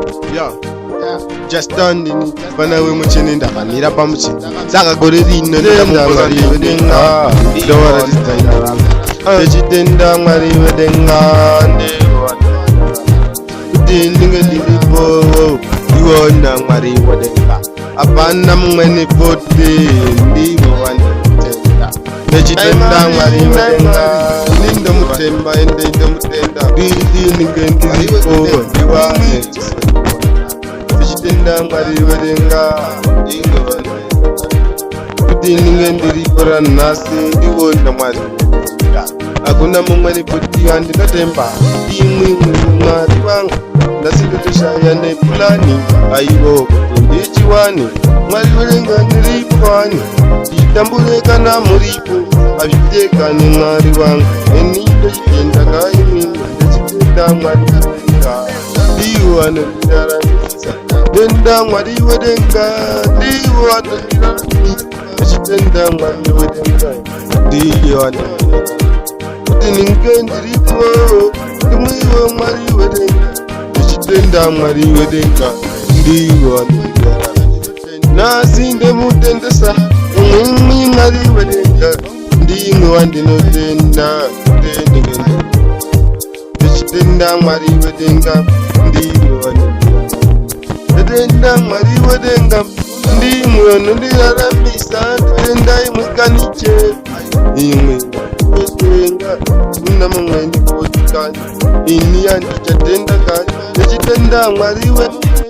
Yeah. Just standing, bana we muchini ndakamira pamuchini saka gore rino ndakamboza ndiwedenga ndowara rizaira Ndechitenda Mwari wedenga kuti ndinge ndiripo iwona Mwari wedenga apana mumweni poti ndiwo wanditenda Ndechitenda Mwari wedenga ndindomutemba ende ndomutenda ndinge ndiripo ndiwane Ndechitenda Mwari wedenga kuti ndinge ndiripo nasi ndiwona Mwari hakuna mumweni poti wandinotemba imwe Mwari wangu ndasindotoshaya nepulani aiwo kuti ndichiwani Mwari wedenga ndiripoani nditambure kana muripo azvitekane Mwari wangu eni Ndechitenda kaimini Ndechitenda Mwari wedenga ndiwo anondiraramisa Ndenda Mwari wedenga ndiwo anondiraramisa Ndechitenda Mwari wedenga ndiwo anondiraramisa kuti ninge ndiripo ndimwiwo Mwari wedenga Ndechitenda Mwari wedenga ndiwo anondiraramisa nasi ndemutendesa umwe Mwari wedenga ndimwe wandinotenda Ndechitenda Mwari wedenga ndiwo anondiraramisa Ndechitenda Mwari wedenga ndimwe anondiraramisa Ndechitenda imwe kaniche imwe wedenga kuna mumweni kotikani ini andichatenda kani Ndechitenda Mwari wedenga